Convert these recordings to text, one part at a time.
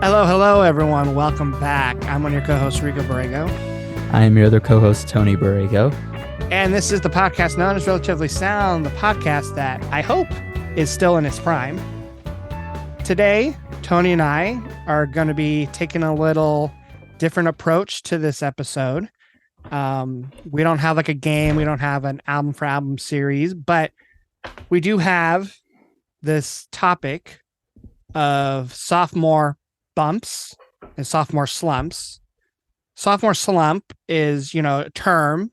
Hello, everyone. Welcome back. I'm one of your co-hosts, Rico Borrego. I am your other co-host, Tony Borrego. And this is the podcast known as Relatively Sound, the podcast that I hope is still in its prime. Today, Tony and I are going to be taking a little different approach to this episode. We don't have like a game. We don't have an album for album series, but we do have this topic of sophomore bumps and sophomore slumps. Sophomore slump is, a term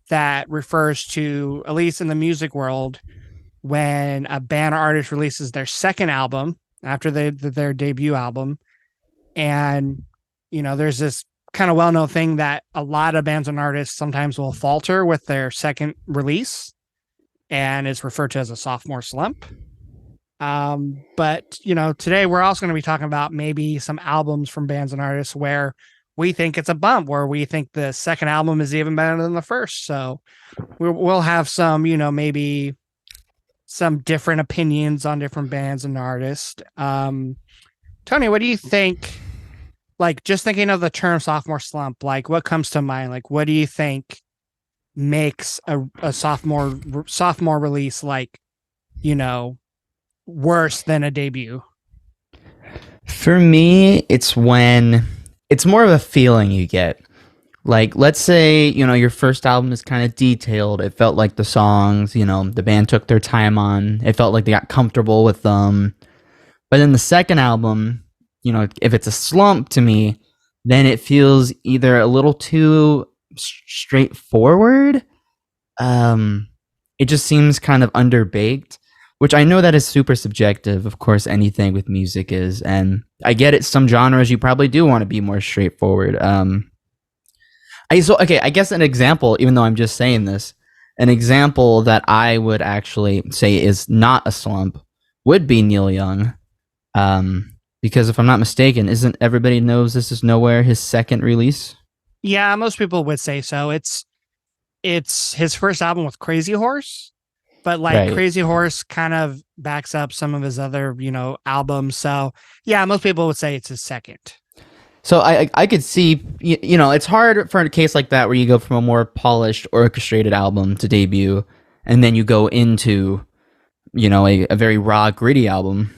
that refers to, at least in the music world, when a band or artist releases their second album after their debut album. And, there's this kind of well-known thing that a lot of bands and artists sometimes will falter with their second release, and it's referred to as a sophomore slump. But today we're also going to be talking about maybe some albums from bands and artists where we think it's a bump, where we think the second album is even better than the first. So we'll have some, maybe some different opinions on different bands and artists. Tony, what do you think? Like, just thinking of the term sophomore slump, like what comes to mind? Like, what do you think makes a sophomore release like, worse than a debut? For me, it's when it's more of a feeling you get. Like, let's say, your first album is kind of detailed. It felt like the songs, the band took their time on. It felt like they got comfortable with them. But then the second album, if it's a slump to me, then it feels either a little too straightforward. It just seems kind of underbaked. Which I know that is super subjective. Of course, anything with music is. And I get it. Some genres you probably do want to be more straightforward. I guess an example, even though I'm just saying this, an example that I would actually say is not a slump would be Neil Young. Because if I'm not mistaken, isn't Everybody Knows This Is Nowhere his second release? Yeah, most people would say so. It's his first album with Crazy Horse. But Right. Crazy Horse kind of backs up some of his other, albums. So yeah, most people would say it's his second. So I could see, it's hard for a case like that where you go from a more polished, orchestrated album to debut, and then you go into, a very raw, gritty album.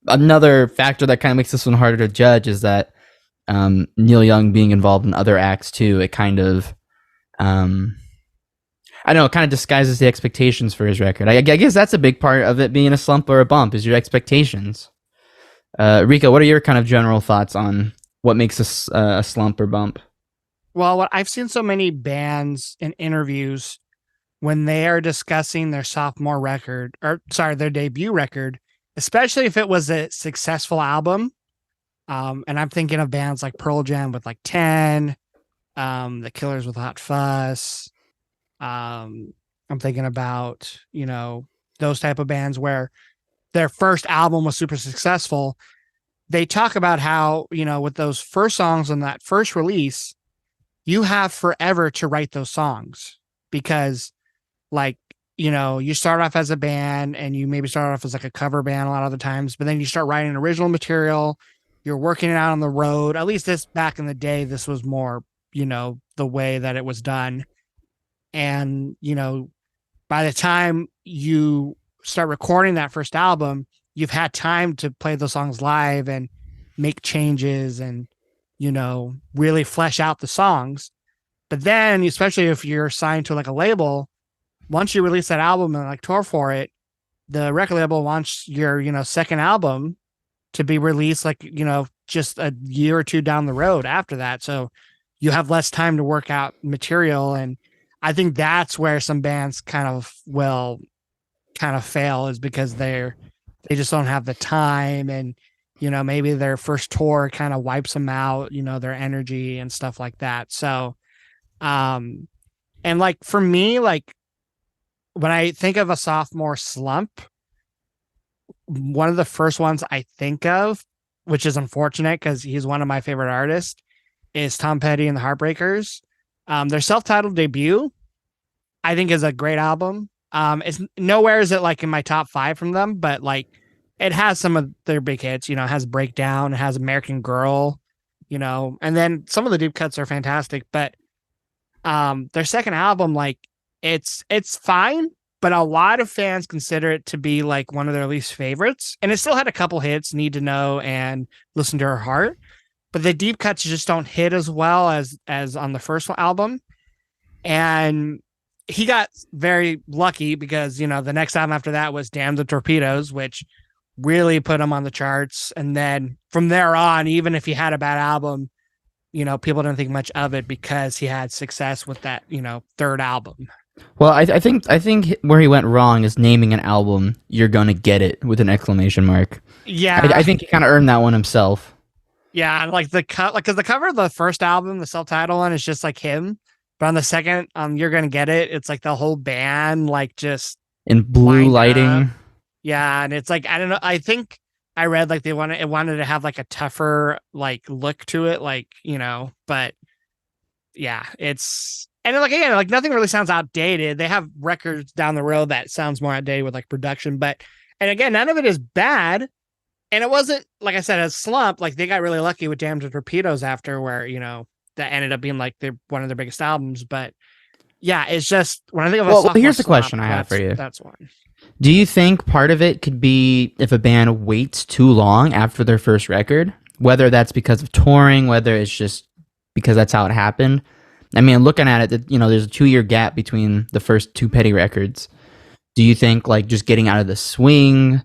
Another factor that kind of makes this one harder to judge is that Neil Young being involved in other acts too, it kind of... I don't know, it kind of disguises the expectations for his record. I guess that's a big part of it being a slump or a bump, is your expectations. Rico, what are your kind of general thoughts on what makes a slump or bump? Well, I've seen so many bands in interviews when they are discussing their their debut record, especially if it was a successful album. And I'm thinking of bands like Pearl Jam with like 10, The Killers with Hot Fuss. I'm thinking about, those type of bands where their first album was super successful. They talk about how, with those first songs on that first release, you have forever to write those songs because you start off as a band and you maybe start off as like a cover band a lot of the times, but then you start writing original material. You're working it out on the road. At least back in the day, this was more, the way that it was done. And, by the time you start recording that first album, you've had time to play those songs live and make changes and, really flesh out the songs. But then, especially if you're signed to like a label, once you release that album and like tour for it, the record label wants your, second album to be released like, just a year or two down the road after that. So you have less time to work out material. And I think that's where some bands kind of fail, is because they just don't have the time, and maybe their first tour kind of wipes them out, their energy and stuff like that. So and like for me, like when I think of a sophomore slump, one of the first ones I think of, which is unfortunate because he's one of my favorite artists, is Tom Petty and the Heartbreakers. Their self-titled debut, I think, is a great album. It's nowhere is it like in my top 5 from them, but like it has some of their big hits. It has Breakdown, it has American Girl, and then some of the deep cuts are fantastic. But their second album, like it's fine, but a lot of fans consider it to be like one of their least favorites. And it still had a couple hits, Need to Know and Listen to Her Heart. But the deep cuts just don't hit as well as on the first album. And he got very lucky because, the next album after that was Damn the Torpedoes, which really put him on the charts. And then from there on, even if he had a bad album, people didn't think much of it because he had success with that, third album. Well, I think where he went wrong is naming an album "You're Gonna Get It" with an exclamation mark. Yeah, I think he kind of earned that one himself. Yeah, and like because the cover of the first album, the self-titled one, is just like him. But on the second, You're Gonna Get It, it's like the whole band, like just in blue lighting. Up. Yeah, and it's like I don't know. I think I read like it wanted to have like a tougher like look to it, like But yeah, it's and like again, like nothing really sounds outdated. They have records down the road that sounds more outdated with like production, but and again, none of it is bad. And it wasn't, like I said, a slump. Like they got really lucky with Damn the Torpedoes after, where that ended up being like one of their biggest albums. But yeah, it's just when I think of well, here's the question I have for you. That's one. Do you think part of it could be if a band waits too long after their first record, whether that's because of touring, whether it's just because that's how it happened? I mean, looking at it, there's a 2-year gap between the first two Petty records. Do you think like just getting out of the swing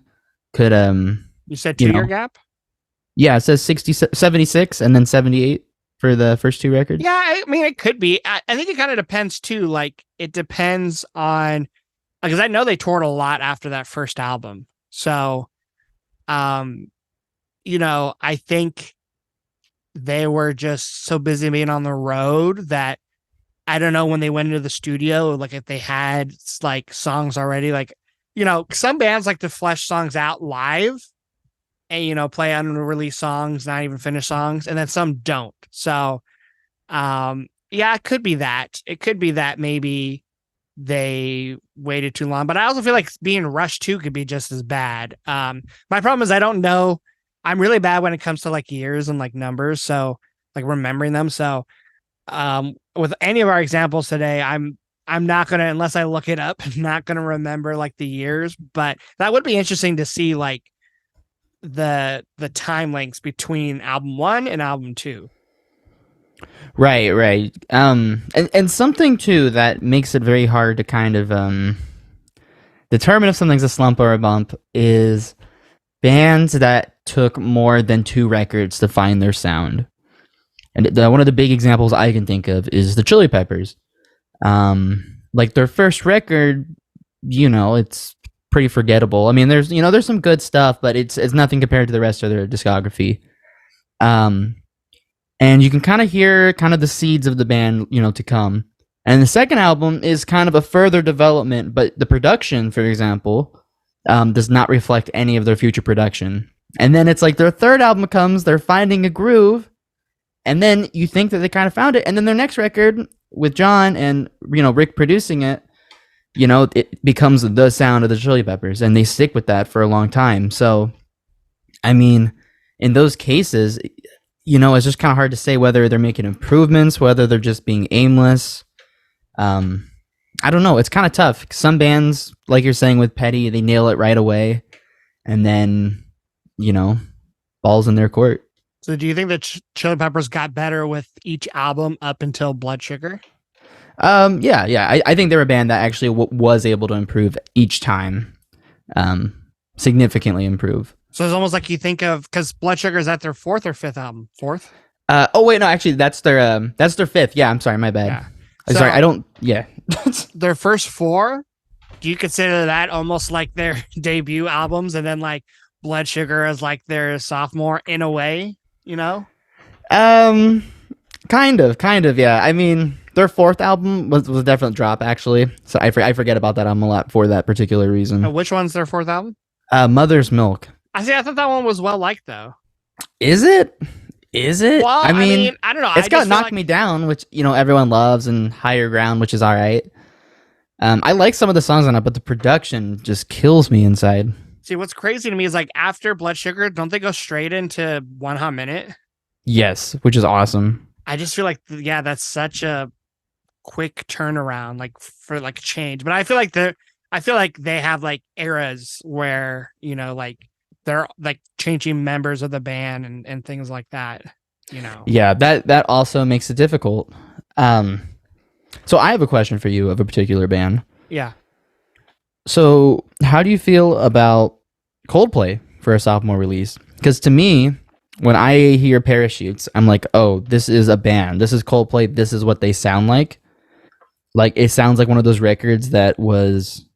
could You said 2-year gap? Yeah, it says 76 and then 78 for the first two records. Yeah, I mean, it could be. I think it kind of depends too. Like, it depends on, because I know they toured a lot after that first album. So, I think they were just so busy being on the road that I don't know when they went into the studio, like if they had like songs already, like, some bands like to flesh songs out live and play unreleased songs, not even finished songs, and then some don't. So yeah, it could be that. It could be that maybe they waited too long. But I also feel like being rushed too could be just as bad. My problem is I don't know. I'm really bad when it comes to like years and like numbers, so like remembering them. So with any of our examples today, I'm not gonna, unless I look it up, not gonna remember like the years. But that would be interesting to see like the time lengths between album 1 and album 2. Right. And something too that makes it very hard to kind of determine if something's a slump or a bump is bands that took more than 2 records to find their sound. And one of the big examples I can think of is the Chili Peppers. Like their first record, it's pretty forgettable. I mean, there's some good stuff, but it's nothing compared to the rest of their discography. And you can kind of hear kind of the seeds of the band, to come. And the second album is kind of a further development, but the production, for example, does not reflect any of their future production. And then it's like their third album comes, they're finding a groove, and then you think that they kind of found it. And then their next record with John and, Rick producing it, it becomes the sound of the Chili Peppers, and they stick with that for a long time. So, I mean, in those cases, it's just kind of hard to say whether they're making improvements, whether they're just being aimless. I don't know. It's kind of tough. Some bands, like you're saying with Petty, they nail it right away, and then, ball's in their court. So do you think that Chili Peppers got better with each album up until Blood Sugar? Yeah. I think they're a band that actually was able to improve each time, significantly improve. So it's almost like you think of, because Blood Sugar is at their 4th or 5th album? 4th? Oh wait, no, actually that's their 5th. Yeah, I'm sorry, my bad. Yeah. I'm sorry, I don't. Yeah. Their first 4, do you consider that almost like their debut albums, and then like Blood Sugar is like their sophomore in a way? Kind of, yeah. I mean, their 4th album was a definite drop, actually. So I forget about that album a lot for that particular reason. Which one's their 4th album? Mother's Milk. I thought that one was well liked though. Is it? Well, I mean, I don't know. It's got Knock Me Down, which everyone loves, and Higher Ground, which is all right. I like some of the songs on it, but the production just kills me inside. See, what's crazy to me is like after Blood Sugar, don't they go straight into One Hot Minute? Yes, which is awesome. I just feel like, yeah, that's such a quick turnaround, like for like change. But I feel like they have like eras where, like they're like changing members of the band and things like that, you know. Yeah, that also makes it difficult. Um, so I have a question for you of a particular band. Yeah. So how do you feel about Coldplay for a sophomore release? Because to me, when I hear Parachutes, I'm like, oh, this is a band. This is Coldplay. This is what they sound like. Like it sounds like one of those records that was.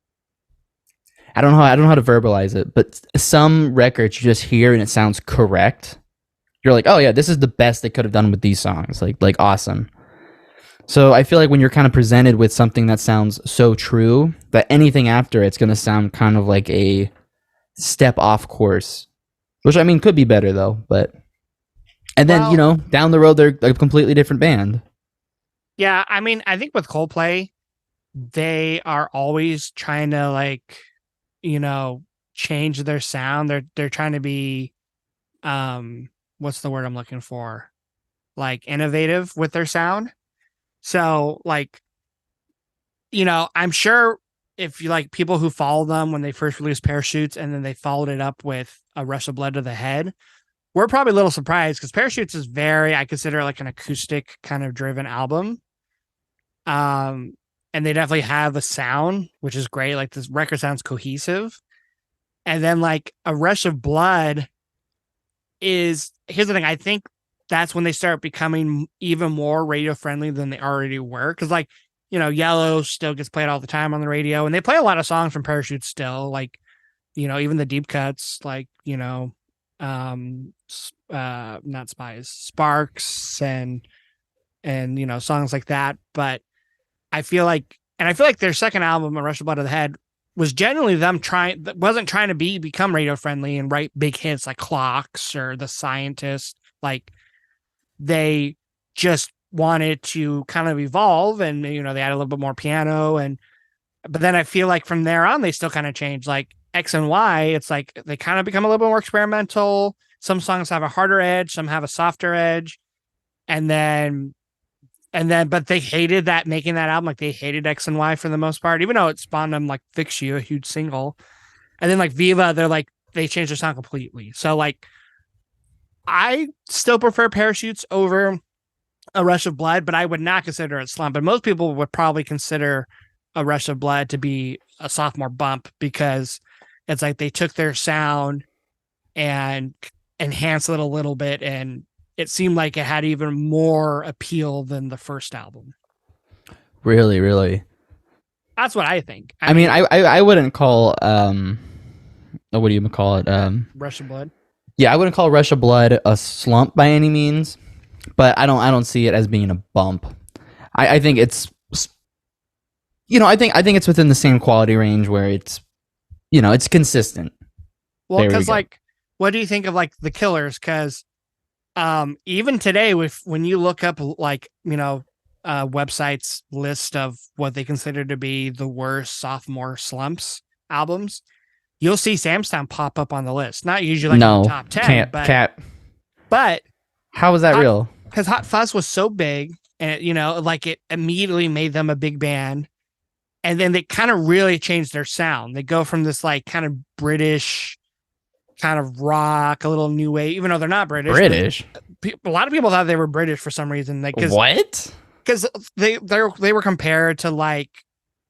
I don't know how to verbalize it, but some records you just hear and it sounds correct. You're like, oh yeah, this is the best they could have done with these songs. Like awesome. So I feel like when you're kind of presented with something that sounds so true that anything after it's going to sound kind of like a step off course, which I mean could be better though. But and then down the road they're a completely different band. Yeah, I mean, I think with Coldplay, they are always trying to like, change their sound. They're trying to be, what's the word I'm looking for? Like innovative with their sound. So like, I'm sure if you like people who follow them when they first released Parachutes and then they followed it up with A Rush of Blood to the Head, we're probably a little surprised because Parachutes is I consider like an acoustic kind of driven album. And they definitely have a sound, which is great. Like this record sounds cohesive. And then like A Rush of Blood here's the thing. I think that's when they start becoming even more radio friendly than they already were. Cause like, Yellow still gets played all the time on the radio and they play a lot of songs from Parachute still, like, even the deep cuts, like, not Spies, Sparks and songs like that. But I feel like their second album, A Rush of Blood to the Head, was genuinely them wasn't trying to become radio friendly and write big hits like Clocks or The Scientist. Like they just wanted to kind of evolve and, they added a little bit more piano but then I feel like from there on, they still kind of changed like X and Y. It's like they kind of become a little bit more experimental. Some songs have a harder edge, some have a softer edge. And then, but they hated that making that album. Like they hated X and Y for the most part, even though it spawned them like Fix You, a huge single. And then like Viva, they changed their sound completely. So like, I still prefer Parachutes over A Rush of Blood, but I would not consider it slump. But most people would probably consider A Rush of Blood to be a sophomore bump because it's like they took their sound and enhanced it a little bit and it seemed like it had even more appeal than the first album. Really, really. That's what I think. I mean, I wouldn't call what do you call it? Rush of Blood. Yeah, I wouldn't call Rush of Blood a slump by any means, but I don't see it as being a bump. I think it's I think it's within the same quality range where it's it's consistent. Well, because like, what do you think of like the Killers? Because even today, when you look up like websites list of what they consider to be the worst sophomore slumps albums, you'll see Sam's Town pop up on the list. Not usually like in the top 10, but how was that real? Because Hot Fuzz was so big, and like it immediately made them a big band, and then they kind of really changed their sound. They go from this like kind of British kind of rock, a little new wave, even though they're not British. A lot of people thought they were British for some reason. Like, what? Because they were compared to like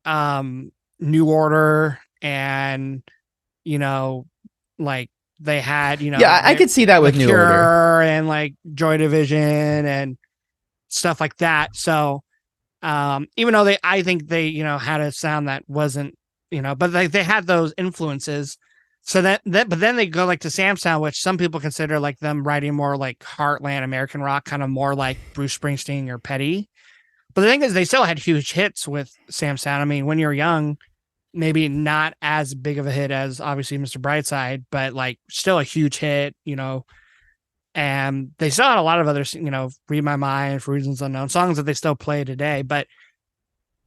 New Order and like they had I could see that with New Order and like Joy Division and stuff like that. So even though I think they had a sound that wasn't but they had those influences. So but then they go like to Sam's Town, which some people consider like them writing more like heartland American rock, kind of more like Bruce Springsteen or Petty. But the thing is, they still had huge hits with Sam's Town. I mean, when you're young, maybe not as big of a hit as obviously Mr. Brightside, but like still a huge hit, and they still had a lot of others, Read My Mind, For Reasons Unknown, songs that they still play today. But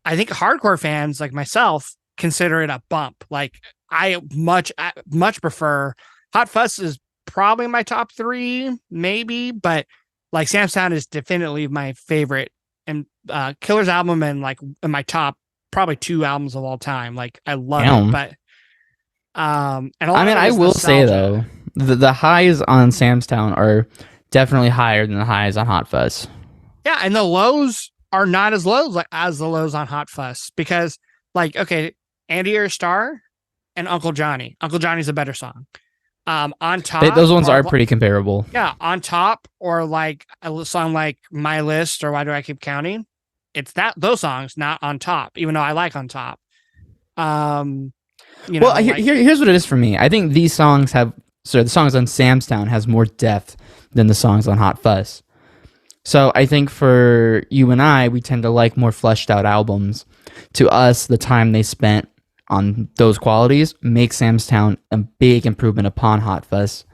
I think hardcore fans like myself consider it a bump. Like I much prefer Hot Fuss is probably my top three, maybe, but like Sam Sound is definitely my favorite, and Killer's album and like in my top probably two albums of all time. Like I love it, Damn. but and a I lot mean, of it I is will say nostalgia. though, the highs on Sam's Town are definitely higher than the highs on Hot Fuzz. Yeah, and the lows are not as low like as the lows on Hot Fuss because like okay, Andy or Star and Uncle Johnny. Uncle Johnny's a better song. On top Those ones or are pretty comparable. yeah, on top or like a song like My List or Why Do I Keep Counting? It's that those songs not on top, even though I like on top. Um, Well, like here's what it is for me. I think these songs have, so the songs on Sam's Town has more depth than the songs on Hot Fuzz. So I think for you and I, we tend to like more fleshed out albums. To us, the time they spent on those qualities makes Sam's Town a big improvement upon Hot Fuzz.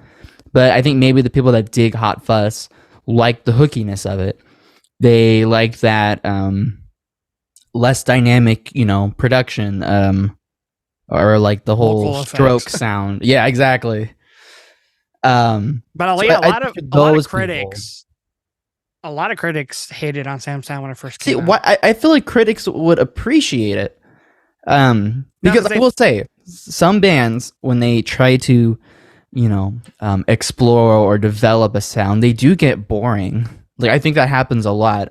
But I think maybe the people that dig Hot Fuzz like the hookiness of it. They like that less dynamic, production, or like the whole vocal stroke effects. sound. Yeah, exactly. But So yeah, I think for a lot of those people, critics hated on Sam Sound when it first see, came out. I feel like critics would appreciate it. No, Because because I they will say, some bands when they try to, explore or develop a sound, they do get boring. Like I think that happens a lot.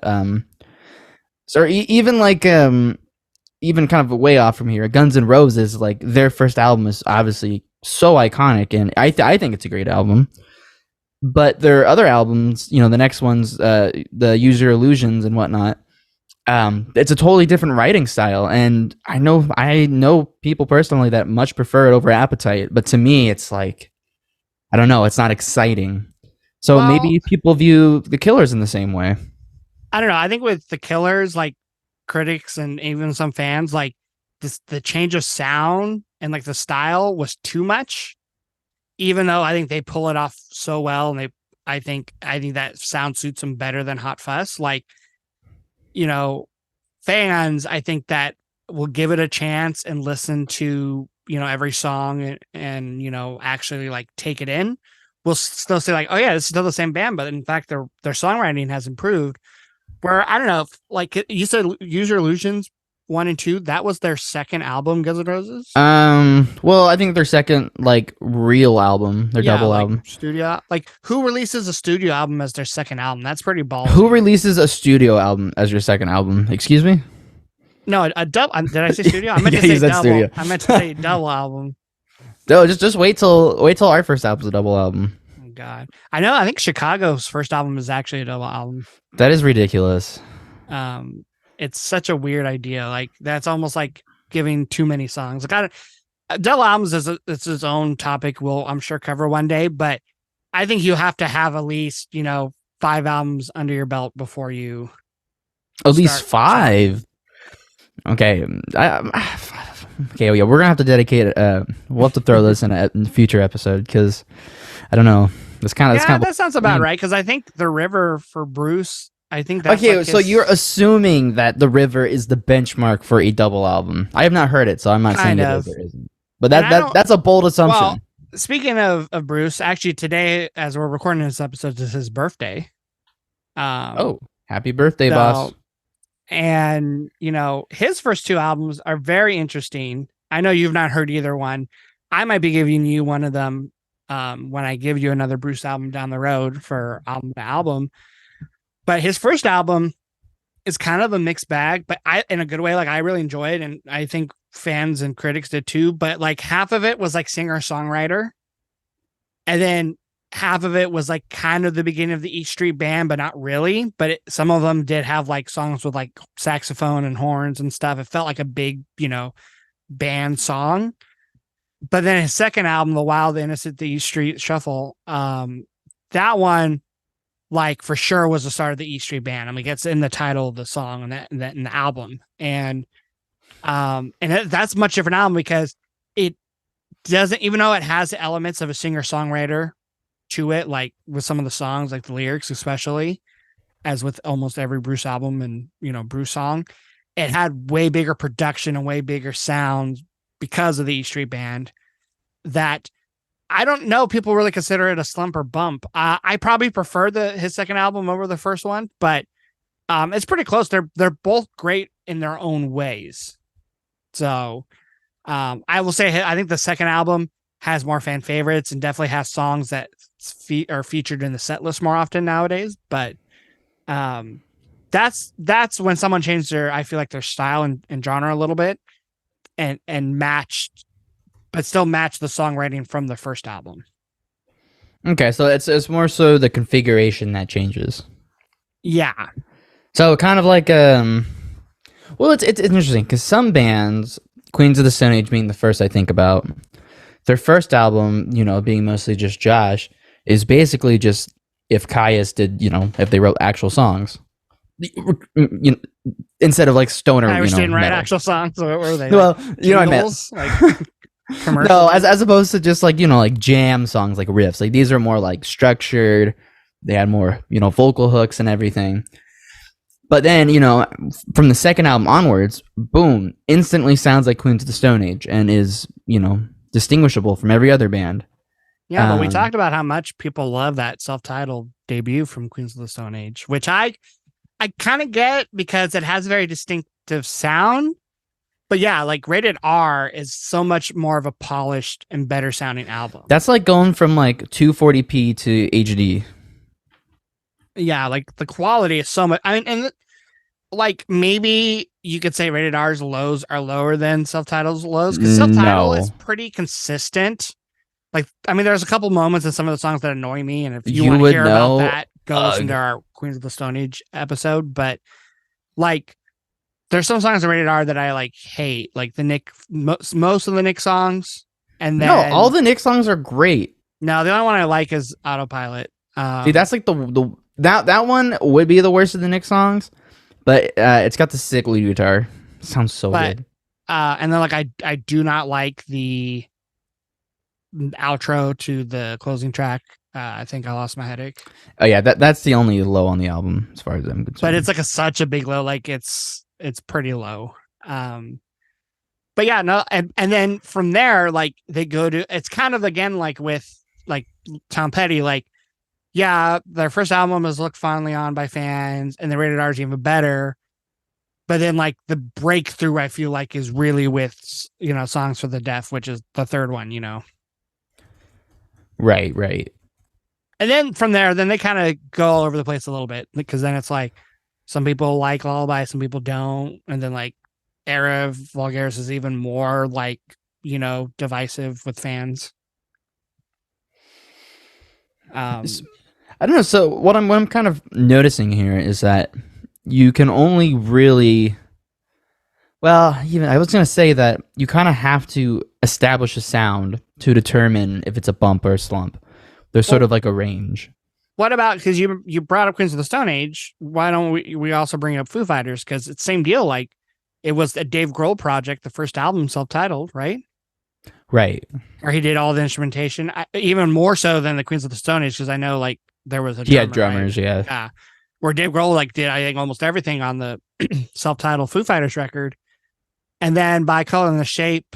So even like even kind of way off from here, Guns N' Roses, like their first album is obviously so iconic, and I think it's a great album. But their other albums, the next ones, the Use Your Illusions and whatnot, it's a totally different writing style, and I know people personally that much prefer it over Appetite. But to me, it's like I don't know, it's not exciting. So well, maybe people view the Killers in the same way. I don't know. I think with the Killers, like critics and even some fans, like this the change of sound and like the style was too much. Even though I think they pull it off so well, and I think that sound suits them better than Hot Fuss. Like you know, fans, I think that will give it a chance and listen to every song and actually like take it in. Will still say like, oh yeah, this is still the same band, but in fact their songwriting has improved. Where I don't know, if, like you said, Use Your Illusions 1 and 2, that was their second album, Guns N' Roses. Well, I think their second like real album, their Yeah, double like album. studio. Like who releases a studio album as their second album? That's pretty Who ballsy. releases a studio album as your second album? Excuse me? No, a double. Did I say studio? I meant Yeah, to you say said double. studio. I meant to say double album. No, just wait till our first album's a double album. Oh, God, I know. I think Chicago's first album is actually a double album. That is ridiculous. Um, it's such a weird idea. Like that's almost like giving too many songs. Like double albums it's its own topic. We'll I'm sure cover one day, but I think you have to have at least 5 albums under your belt before you At least start saying. five. Okay. Okay, yeah, we're gonna have to dedicate. We'll have to throw this in a future episode because I don't know. It's Yeah, kind of. that sounds about right. Because I think the river for Bruce, I think that's Okay, like so you're his assuming that The River is the benchmark for a double album. I have not heard it, so I'm not saying kind it is of. or isn't. But And I don't. that's a bold Well, assumption. speaking of Bruce, actually today, as we're recording this episode, is his birthday. Um, Oh, happy birthday, boss. so and his first two albums are very interesting. I know you've not heard either one. I might be giving you one of them when I give you another Bruce album down the road for album to album. But his first album is kind of a mixed bag, but I in a good way. Like I really enjoyed, and I think fans and critics did too. But like half of it was like singer songwriter, and then half of it was like kind of the beginning of the East Street Band, but not really. But some of them did have like songs with like saxophone and horns and stuff. It felt like a big, band song. But then his second album, The Wild Innocent, the East Street Shuffle, that one, like for sure, was the start of the East Street Band. I mean, it's in the title of the song and that in the album, and that's a much different album because it doesn't, even though it has elements of a singer songwriter to it, like with some of the songs, like the lyrics, especially as with almost every Bruce album and Bruce song, it had way bigger production and way bigger sound because of the E Street Band. that I don't know. People really consider it a slump or bump. I probably prefer his second album over the first one, but it's pretty close. They're both great in their own ways. So I will say I think the second album has more fan favorites and definitely has songs that are featured in the set list more often nowadays. But that's when someone changed I feel like their style and genre a little bit and matched, but still match the songwriting from the first album. Okay, so it's more so the configuration that changes. Yeah. So kind of like well, it's interesting because some bands, Queens of the Stone Age being the first I think about, their first album, being mostly just Josh, is basically just if Caius did, if they wrote actual songs, instead of like stoner, Irish didn't write metal. Actual songs. So what were they? Well, what I meant. Like commercials. No, as opposed to just like like jam songs, like riffs. Like these are more like structured. They had more vocal hooks and everything. But then from the second album onwards, boom, instantly sounds like Queens of the Stone Age and is distinguishable from every other band. Yeah, but we talked about how much people love that self-titled debut from Queens of the Stone Age, which I kind of get because it has a very distinctive sound. But yeah, like Rated R is so much more of a polished and better sounding album. That's like going from like 240p to HD. Yeah, like the quality is so much. I mean, and like maybe you could say Rated R's lows are lower than self-titled's lows because self-titled is pretty consistent. Like, I mean, there's a couple moments in some of the songs that annoy me, and if you want to hear about that, go listen to our Queens of the Stone Age episode. But like, there's some songs on Rated R that I like hate, like the Nick, most of the Nick songs, and then all the Nick songs are great. No, the only one I like is Autopilot. See, that's like that one would be the worst of the Nick songs, but it's got the sick lead guitar. It sounds so good. And then like I do not like the outro to the closing track. I think I lost my headache. Oh yeah, that's the only low on the album as far as I'm concerned. But it's like such a big low, like it's pretty low. But yeah, no, and then from there, like they go to, it's kind of again like with like Tom Petty, like yeah, their first album is looked fondly on by fans, and the Rated R is even better. But then like the breakthrough, I feel like, is really with Songs for the Deaf, which is the third one, Right. And then from there, then they kind of go all over the place a little bit because then it's like some people like Lullaby, some people don't, and then like Era of Vulgaris is even more like divisive with fans. I don't know. So what I'm kind of noticing here is that you can only really, even I was gonna say that you kind of have to establish a sound to determine if it's a bump or a slump. There's sort of like a range. What about, because you brought up Queens of the Stone Age, why don't we also bring up Foo Fighters? Because it's the same deal. Like it was a Dave Grohl project, the first album, self-titled, right? Right. Or he did all the instrumentation, even more so than the Queens of the Stone Age, because I know like there was a drummer, he had drummers, right? Yeah. Where Dave Grohl like did I think almost everything on the self-titled Foo Fighters record, and then by Color and the Shape,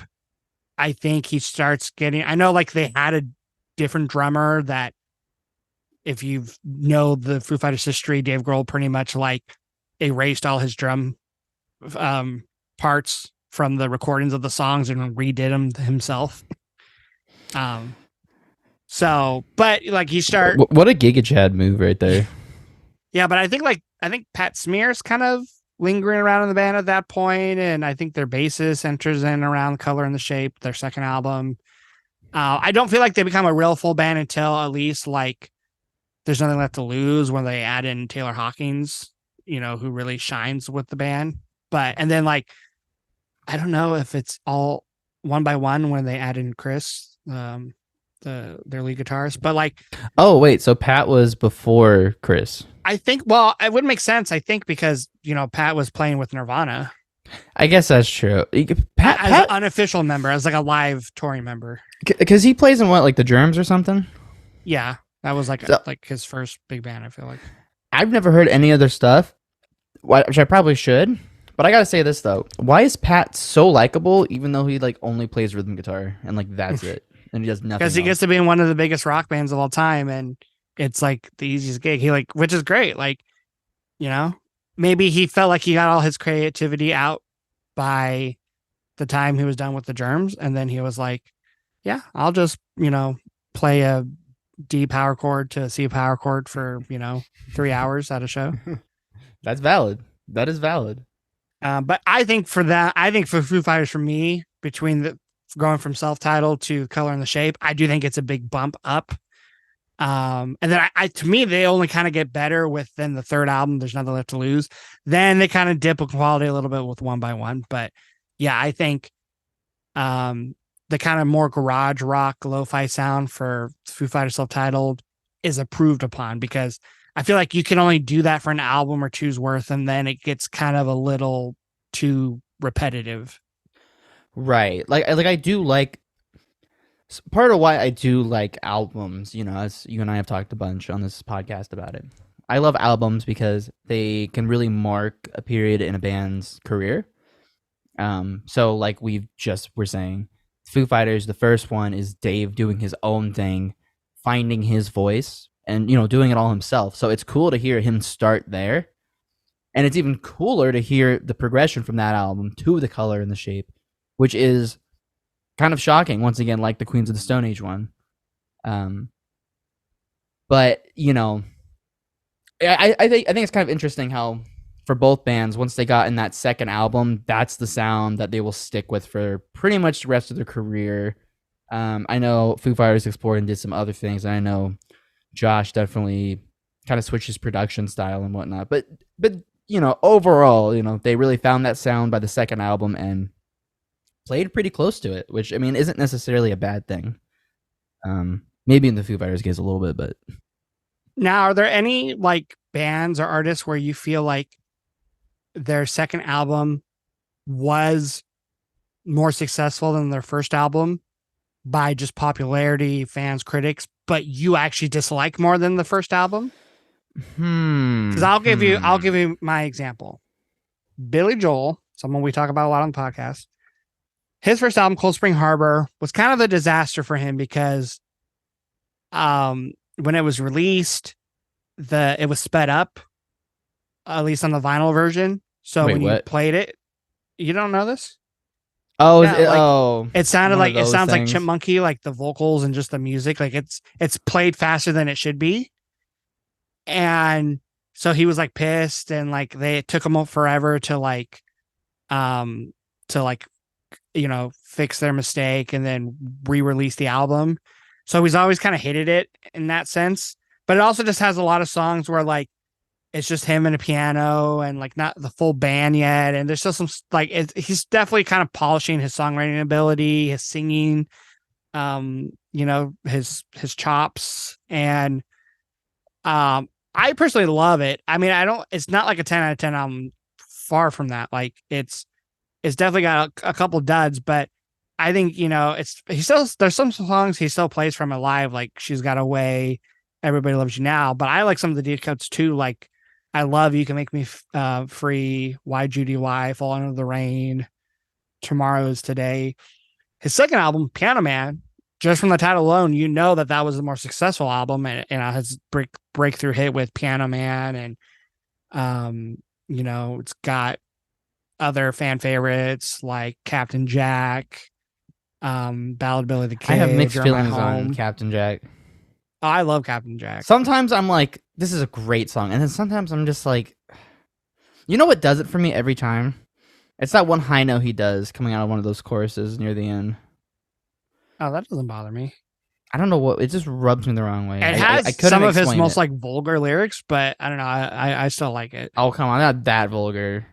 I think he starts getting. I know like they had a different drummer that, if you know the Foo Fighters history, Dave Grohl pretty much like erased all his drum parts from the recordings of the songs and redid them himself. So, but like you start. What a Giga Chad move right there. Yeah, but I think Pat Smear's kind of lingering around in the band at that point, and I think their bassist enters in around Color and the Shape, their second album. I don't feel like they become a real full band until at least like There's Nothing Left to Lose, when they add in Taylor Hawkins, who really shines with the band. And then like, I don't know if it's all one by one when they add in Chris, their lead guitarist, but like, oh wait, so Pat was before Chris. I think, well, it would make sense, I think, because Pat was playing with Nirvana. I guess that's true. Pat as an unofficial member, as like a live touring member, because he plays in what, like the Germs or something. Yeah, that was like his first big band, I feel like. I've never heard any other stuff, which I probably should. But I gotta say this though: why is Pat so likable, even though he like only plays rhythm guitar and like that's it? and he does because nothing he else. gets to be in one of the biggest rock bands of all time, and it's like the easiest gig. He like, which is great. Like, you know, maybe he felt like he got all his creativity out by the time he was done with the Germs, and then he was like, yeah, I'll just play a D power chord to a C power chord for 3 hours at a show. That's valid. That is valid. But I think for that, I think for Foo Fighters, for me, between the going from self-titled to Color and the Shape, I do think it's a big bump up. And then I to me, they only kind of get better with then the third album. There's nothing left to lose. Then they kind of dip in quality a little bit with One by One. But yeah, I think the kind of more garage rock lo-fi sound for Foo Fighters self-titled is approved upon, because I feel like you can only do that for an album or two's worth, and then it gets kind of a little too repetitive. Right. Like I do like part of why I do like albums, as you and I have talked a bunch on this podcast about it. I love albums because they can really mark a period in a band's career. So like we just were saying, Foo Fighters, the first one is Dave doing his own thing, finding his voice, and doing it all himself. So it's cool to hear him start there. And it's even cooler to hear the progression from that album to The Color and the Shape, which is kind of shocking, once again, like the Queens of the Stone Age one. But I think it's kind of interesting how for both bands, once they got in that second album, that's the sound that they will stick with for pretty much the rest of their career. I know Foo Fighters explored and did some other things, and I know Josh definitely kind of switched his production style and whatnot. But overall, they really found that sound by the second album and played pretty close to it, which I mean isn't necessarily a bad thing. Maybe in the Foo Fighters case a little bit, but now, are there any like bands or artists where you feel like their second album was more successful than their first album by just popularity, fans, critics, but you actually dislike more than the first album? Because I'll give you my example. Billy Joel, someone we talk about a lot on the podcast. His first album, Cold Spring Harbor, was kind of a disaster for him because when it was released, it was sped up, at least on the vinyl version. So Wait, when you what? played it, you don't know this? Oh, Yeah, it sounded one of like it those sounds like things. Chipmunky, like the vocals and just the music, like it's played faster than it should be. And so he was like pissed, and like it took him forever to um to like fix their mistake and then re-release the album. So he's always kind of hated it in that sense. But it also just has a lot of songs where like it's just him and a piano and like not the full band yet. And there's still some like he's definitely kind of polishing his songwriting ability, his singing, his chops. And I personally love it. I mean, it's not like a 10 out of 10 album, far from that. Like it's definitely got a couple duds, but I think there's some songs he still plays from it live, like She's Got Away, Everybody Loves You Now. But I like some of the deep cuts too, like I Love You Can Make Me Free, Why Judy Why, Fall Under the Rain, Tomorrow Is Today. His second album, Piano Man, just from the title alone, that was the more successful album, and his breakthrough hit with Piano Man, and it's got other fan favorites like Captain Jack, Ballad of Billy the Kid. I have mixed You're My feelings on Home. Captain Jack. Oh, I love Captain Jack. Sometimes I'm like, this is a great song, and then sometimes I'm just like, what does it for me every time? It's that one high note he does coming out of one of those choruses near the end. Oh, that doesn't bother me. I don't know what, it just rubs me the wrong way. It has some of his most like vulgar lyrics, but I don't know. I still like it. Oh, come on, not that vulgar.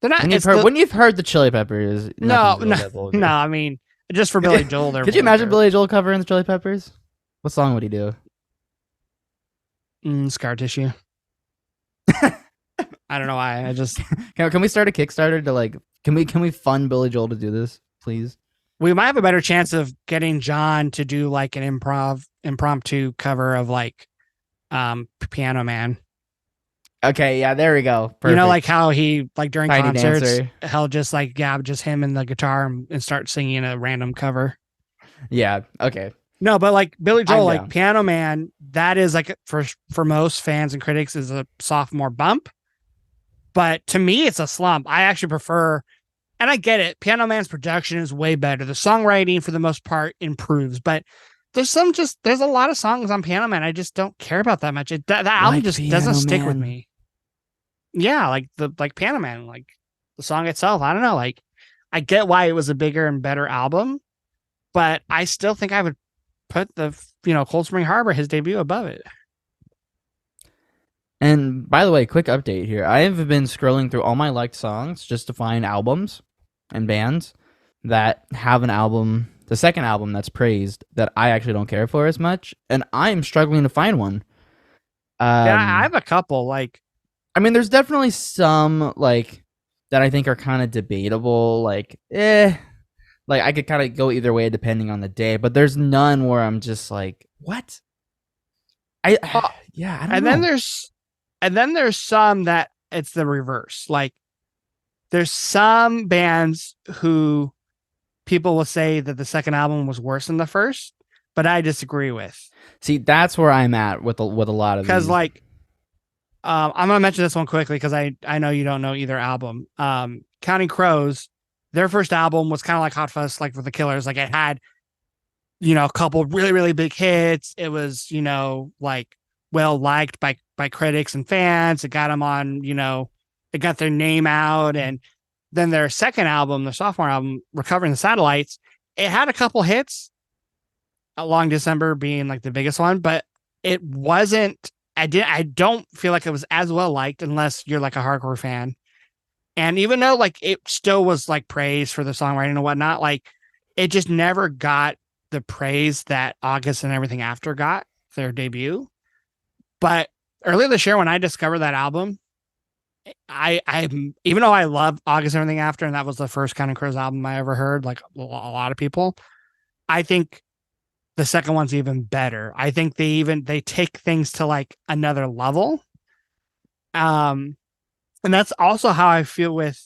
They're not. When you've heard the Chili Peppers, no. I mean, just for Billy Joel, they're Could you imagine Billy Joel covering the Chili Peppers? What song would he do? Scar Tissue. I don't know why. I just can we start a Kickstarter to like can we fund Billy Joel to do this, please? We might have a better chance of getting John to do like an impromptu cover of like Piano Man. Okay, yeah, there we go. Perfect. Like how he like during Tiny concerts Dancer. he'll just like just him and the guitar and start singing a random cover. Yeah. Okay. No, but like Billy Joel, I'm like down. Piano Man, that is like for most fans and critics is a sophomore bump. But to me, it's a slump. I actually prefer, and I get it. Piano Man's production is way better. The songwriting, for the most part, improves. But there's a lot of songs on Piano Man I just don't care about that much. That album Like just doesn't Piano stick with Man. me. Yeah, like Piano Man, like the song itself. I don't know. Like I get why it was a bigger and better album, but I still think I would put the Cold Spring Harbor, his debut, above it. And by the way, quick update here. I have been scrolling through all my liked songs just to find albums and bands that have an album, the second album that's praised that I actually don't care for as much, and I'm struggling to find one. Yeah, I Um, have a couple. Like, I mean, there's definitely some like that I think are kind of debatable. Like I could kind of go either way depending on the day, but there's none where I'm just like, what? I oh, yeah, I don't and then know. there's and then there's some that it's the reverse. Like, there's some bands who people will say that the second album was worse than the first, but I disagree with See, that's where I'm at with a lot of because these. like I'm gonna mention this one quickly because I know you don't know either album. Counting Crows, their first album was kind of like Hot Fuss, like for the Killers. Like it had a couple really really big hits. It was like well liked by critics and fans. It got them on it got their name out, and then their second album, their sophomore album, Recovering the Satellites, it had a couple hits. A Long December being like the biggest one, but it wasn't. I don't feel like it was as well liked unless you're like a hardcore fan. And even though like it still was like praised for the songwriting and whatnot, like it just never got the praise that August and everything after got their debut. But earlier this year when I discovered that album, I even though I love August and everything after, and that was the first Counting Crows album I ever heard, like a lot of people, I think the second one's even better. I think they take things to like another level. Um, and that's also how I feel with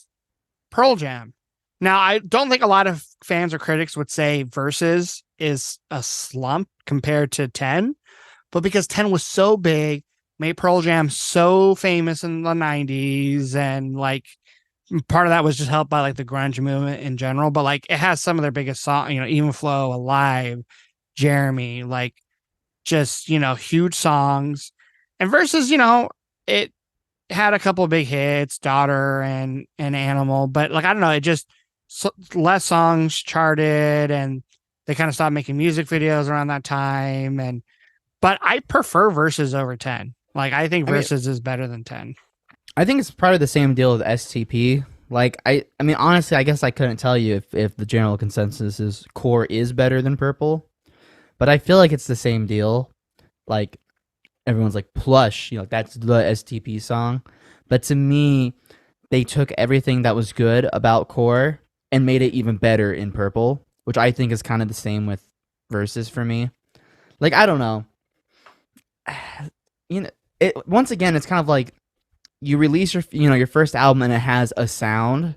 Pearl Jam. Now, I don't think a lot of fans or critics would say Versus is a slump compared to 10, but because 10 was so big, made Pearl Jam so famous in the 90s, and like part of that was just helped by like the grunge movement in general, but like it has some of their biggest songs, Even Flow, Alive, Jeremy, like just, huge songs. And Versus, it had a couple of big hits, Daughter and Animal, but like I don't know, it just less songs charted, and they kind of stopped making music videos around that time. And but I prefer Versus over 10. Like I think I mean, Versus is better than 10. I think it's part of the same deal with STP. Like I mean, honestly, I guess I couldn't tell you if the general consensus is Core is better than Purple, but I feel like it's the same deal. Like everyone's like Plush, that's the STP song, but to me, they took everything that was good about Core and made it even better in Purple, which I think is kind of the same with Versus for me. Like I don't know, it once again, it's kind of like you release your first album and it has a sound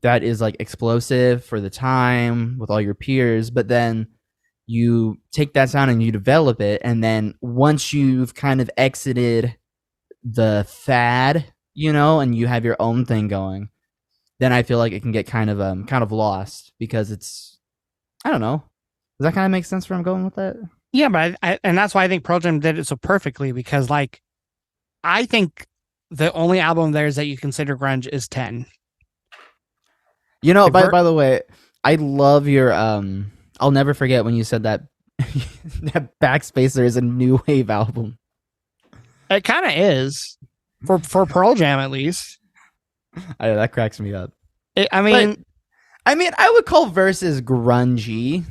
that is like explosive for the time with all your peers, but then you take that sound and you develop it, and then once you've kind of exited the fad, and you have your own thing going, then I feel like it can get kind of lost because it's, I don't know. Does that kind of make sense where I'm going with that? Yeah, but and that's why I think Pearl Jam did it so perfectly, because like I think the only album there is that you consider grunge is 10. Like By the way, I love your I'll never forget when you said that that Backspacer is a new wave album. it kind of is for Pearl Jam at least. That cracks me up. I But mean, I mean, I would call Versus grungy.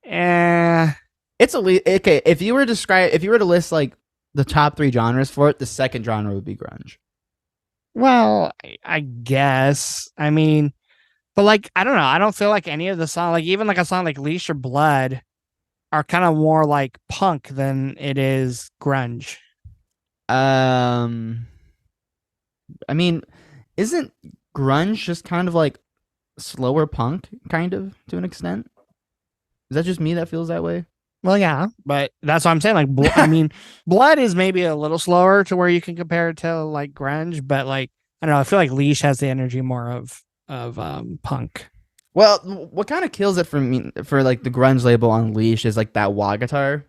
eh, It's okay. If you were to list like the top three genres for it, the second genre would be grunge. well, I guess. I mean, but like I don't know. I don't feel like any of the song, like even like a song like Leash or Blood, are kind of more like punk than it is grunge. Um, I mean, isn't grunge just kind of like slower punk, kind of to an extent? Is that just me that feels that way? Well, yeah, but that's what I'm saying. Like, I mean, Blood is maybe a little slower to where you can compare it to like grunge, but like I don't know. I feel like Leash has the energy more of punk. Well, what kind of kills it for me for like the grunge label on Leash is like that wah guitar.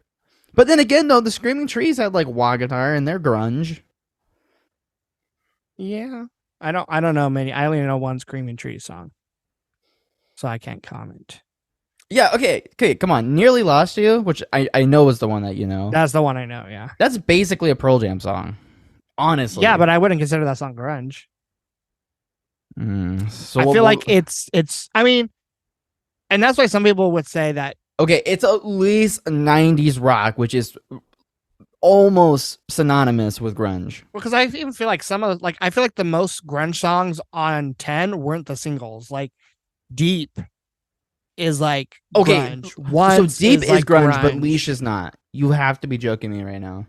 But then again, though, the Screaming Trees had like wah guitar and they're grunge. Yeah, I don't know many. I only know one Screaming Trees song, so I can't comment. Yeah, okay, come on. Nearly Lost You, which I know was the one that you know. That's the one I know. Yeah, That's basically a Pearl Jam song, yeah, honestly. but I wouldn't consider that song grunge. So I feel like it's. I mean, and that's why some people would say that okay, it's at least 90s rock, which is almost synonymous with grunge. because I even feel like some of like I feel like the most grunge songs on 10 weren't the singles. Like Deep is like Okay, grunge. so Once Deep is is like grunge, but Leash grunge. is not. You have to be joking me right now.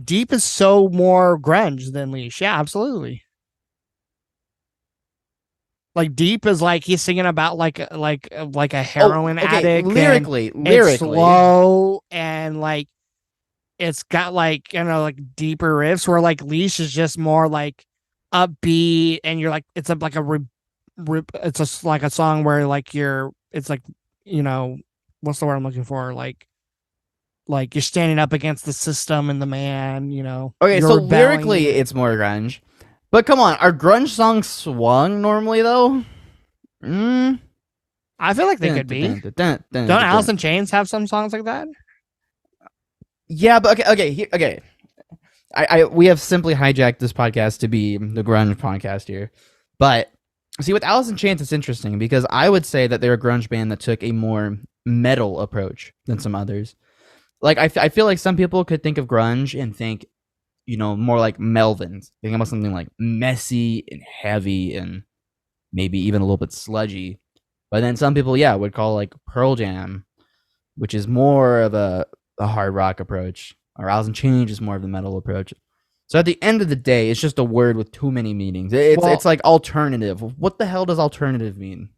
Deep is so more grunge than Leash. Yeah, absolutely. Like Deep is like he's singing about like a Oh, heroin okay, addict and it's lyrically. slow and like it's got like like deeper riffs where like Leash is just more like upbeat and you're like it's a like a it's a like a song where like you're it's like you know what's the word I'm looking for like you're standing up against the system and the man Okay, you're so rebelling lyrically it's more grunge. But come on, are grunge songs swung normally though? Mm. I feel like they Dun, could dun, be. dun, dun, dun, Don't dun, Alice dun. in Chains have some songs like that? Yeah, but okay. We have simply hijacked this podcast to be the grunge podcast here. But see, with Alice in Chains, it's interesting because I would say that they're a grunge band that took a more metal approach than some others. Like, I feel like some people could think of grunge and think, more like Melvins, think about something like messy and heavy and maybe even a little bit sludgy. But then some people, yeah, would call like Pearl Jam, which is more of a hard rock approach, or Alice in Chains is more of the metal approach. So at the end of the day, it's just a word with too many meanings. It's Well, like alternative. What the hell does alternative mean?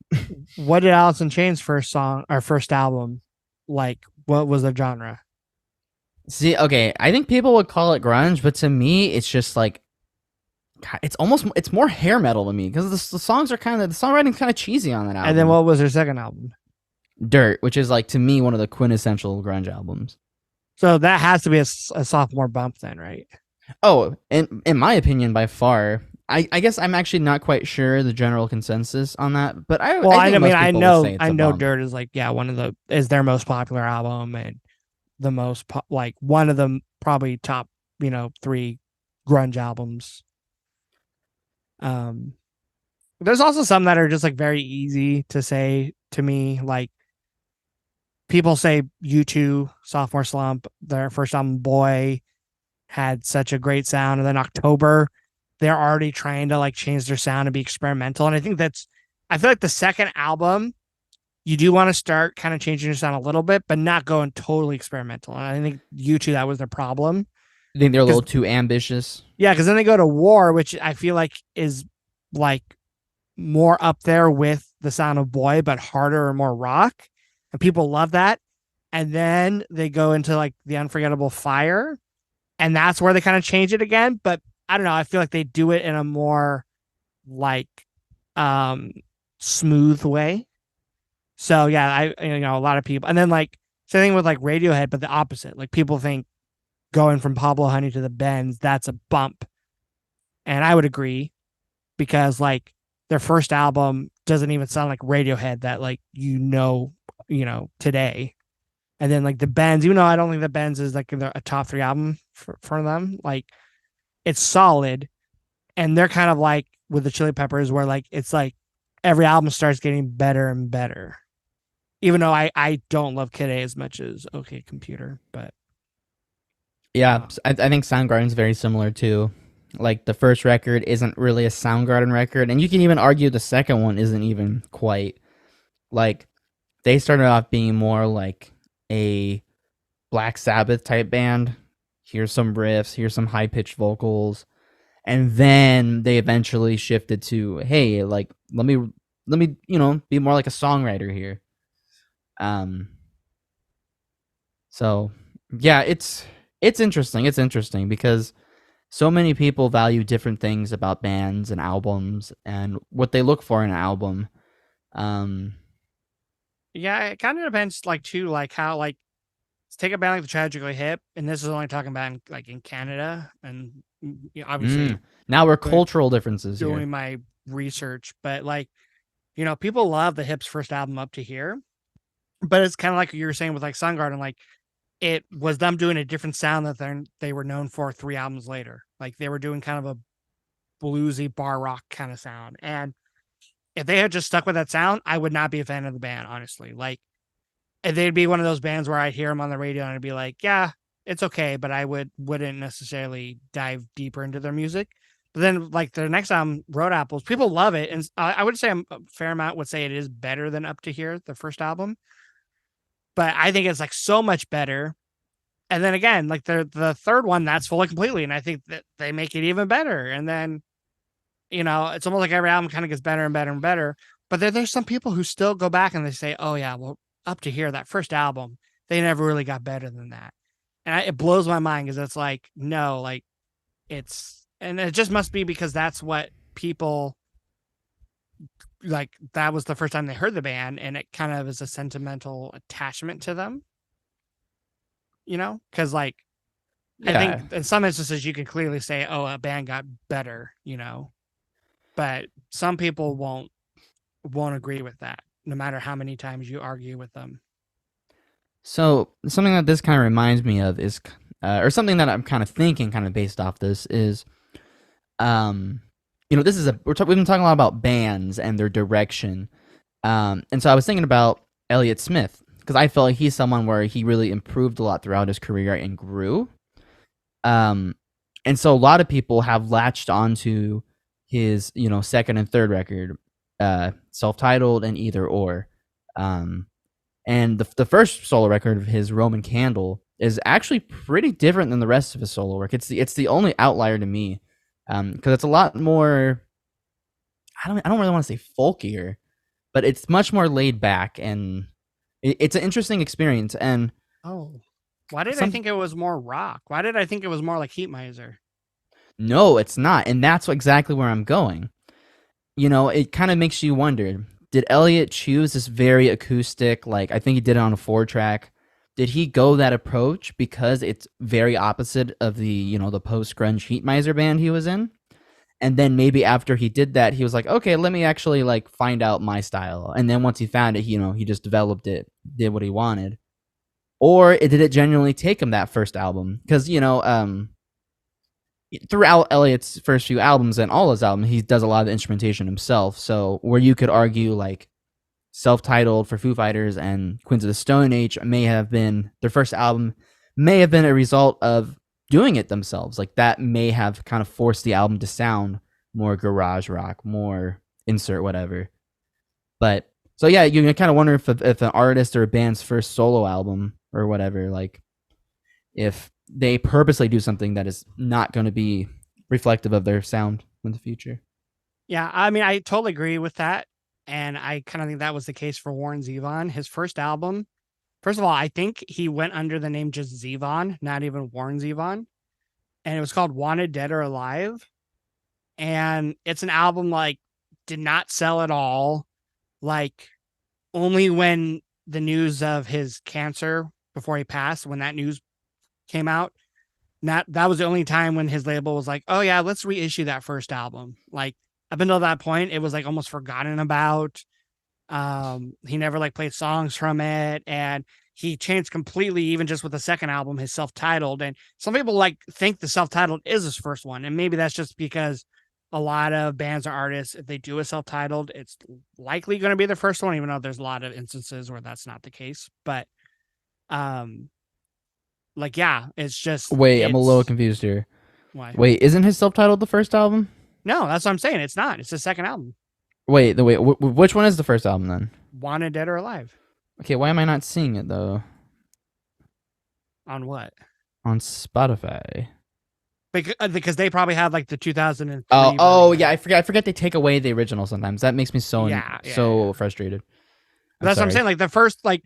what did Alice in Chains first song or first album like? What was the genre? See, okay, I think people would call it grunge, but to me, it's just like it's more hair metal to me because the songs are the songwriting's kind of cheesy on that And then album. what was their second album? Dirt, which is like to me one of the quintessential grunge albums. So that has to be a sophomore bump then, right? Oh, and in my opinion, by far, I guess I'm actually not quite sure the general consensus on that, but Well, I I think mean, most I people would know, say it's I a know, bump. Dirt is like, yeah, one of the is their most popular album and the most like one of them probably top, three grunge albums. Um, there's also some that are just like very easy to say to me, like people say U2, Sophomore Slump, their first album, Boy, had such a great sound, and then October, they're already trying to like change their sound and be experimental, and I feel like the second album you do want to start kind of changing your sound a little bit, but not going totally experimental. And I think U2 that was their problem. I think they're a little Because too ambitious. yeah, because then they go to War, which I feel like is like more up there with the sound of Boy, but harder and more rock. And people love that. And then they go into like the Unforgettable Fire. And that's where they kind of change it again. But I don't know. I feel like they do it in a more like um smooth way. So yeah, a lot of people, and then like same thing with like Radiohead, but the opposite. Like people think going from Pablo Honey to the Bends, that's a bump, and I would agree because like their first album doesn't even sound like Radiohead that like today, and then like the Bends, even though I don't think the Bends is like a top three album for them, like it's solid, and they're kind of like with the Chili Peppers where like it's like every album starts getting better and better even though I don't love Kid A as much as OK Computer, but Yeah, uh, I think Soundgarden's very similar too. Like the first record isn't really a Soundgarden record, and you can even argue the second one isn't even quite. Like they started off being more like a Black Sabbath type band. Here's some riffs, here's some high pitched vocals, and then they eventually shifted to, hey, like let me be more like a songwriter here. Um, so yeah, it's interesting. It's interesting because so many people value different things about bands and albums and what they look for in an album. Um, Yeah, it kind of depends, like too, like how like let's take a band like the Tragically Hip, and this is only talking about like in Canada, and obviously Now we're doing cultural differences here. doing my research, but like people love the Hips' first album Up to Here, but it's kind of like you were saying with like Soundgarden, like it was them doing a different sound that they were known for 3 albums later. Like they were doing kind of a bluesy bar rock kind of sound, and if they had just stuck with that sound, I would not be a fan of the band, honestly. Like they'd be one of those bands where I'd hear them on the radio and I'd be like, yeah, it's okay, but I wouldn't necessarily dive deeper into their music. But then, like their next album, Road Apples, people love it, and I would say a fair amount would say it is better than Up to Here, the first album. But I think it's like so much better. And then again, like the third one, that's fully completely, and I think that they make it even better. And then it's almost like every album kind of gets better and better and better. But there's some people who still go back and they say, "Oh yeah, well, Up to Here, that first album, they never really got better than that." And it blows my mind because it's like, no, like and it just must be because that's what people like. That was the first time they heard the band, and it kind of is a sentimental attachment to them, because like I Yeah. think in some instances you can clearly say, "Oh, a band got better," but some people won't agree with that, no matter how many times you argue with them. So something that this kind of reminds me of is, or something that I'm kind of thinking, kind of based off this is, um, this is we've been talking a lot about bands and their direction, and so I was thinking about Elliot Smith because I felt like he's someone where he really improved a lot throughout his career and grew. Um, and so a lot of people have latched onto his, second and third record, self-titled and Either or. Um, and the first solo record of his, Roman Candle, is actually pretty different than the rest of his solo work. It's the only outlier to me, because it's a lot more. I don't really want to say folkier, but it's much more laid back, and it's an interesting experience. And Oh, why did I some think it was more rock? Why did I think it was more like Heat Miser? no, it's not, and that's exactly where I'm going. It kind of makes you wonder, did Elliot choose this very acoustic, like I think he did it on a 4-track? Did he go that approach because it's very opposite of the post grunge Heat Miser band he was in? And then maybe after he did that, he was like, okay, let me actually like find out my style. And then once he found it, he just developed it, did what he wanted. Or did it genuinely take him that first album? Because throughout Elliot's first few albums and all his albums, he does a lot of the instrumentation himself. So where you could argue like self-titled for Foo Fighters and Queens of the Stone Age may have been their first album, may have been a result of doing it themselves. Like that may have kind of forced the album to sound more garage rock, more insert whatever. But so yeah, you kind of wonder if an artist or a band's first solo album or whatever, like if they purposely do something that is not going to be reflective of their sound in the future. Yeah, I mean, I totally agree with that. And I kind of think that was the case for Warren Zevon. His first album, first of all, I think he went under the name just Zevon, not even Warren Zevon. And it was called Wanted Dead or Alive. And it's an album like did not sell at all. Like only when the news of his cancer before he passed, when that news came out, that was the only time when his label was like, oh yeah, let's reissue that first album. Like up until that point, it was like almost forgotten about. He never like played songs from it, and he changed completely, even just with the second album, his self-titled. And some people like think the self-titled is his first one, and maybe that's just because a lot of bands or artists, if they do a self-titled, it's likely going to be the first one, even though there's a lot of instances where that's not the case. But um, like yeah, Wait, I'm a little it's confused here. why Wait, isn't his self-titled the first album? no, that's what I'm saying. It's not. It's the second album. Which one is the first album then? Wanted Dead or Alive. Okay, why am I not seeing it though On what? on Spotify? Because they probably have like the 2003 Oh version. yeah, I forget they take away the original sometimes. That makes me so Yeah. so frustrated. I'm That's what I'm sorry. saying. Like the first, like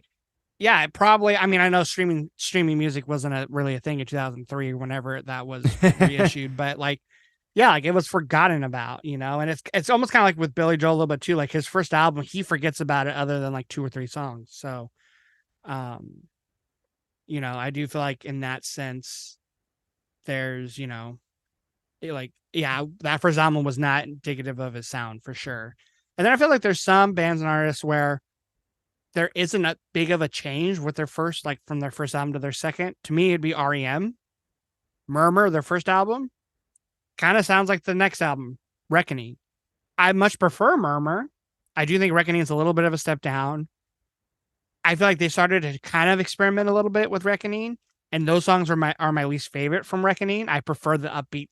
Yeah, it probably. I mean, I know streaming music wasn't really a thing in 2003 or whenever that was reissued, but like, yeah, like it was forgotten about, and it's almost kind of like with Billy Joel a little bit too. Like his first album, he forgets about it other than like two or three songs. So, um, I do feel like in that sense, there's, like, yeah, that first album was not indicative of his sound for sure. And then I feel like there's some bands and artists where there isn't a big of a change with their first, like from their first album to their second. To me, it'd be REM. Murmur, their first album, kind of sounds like the next album, Reckoning. I much prefer Murmur. I do think Reckoning is a little bit of a step down. I feel like they started to kind of experiment a little bit with Reckoning, and those songs are my least favorite from Reckoning. I prefer the upbeat,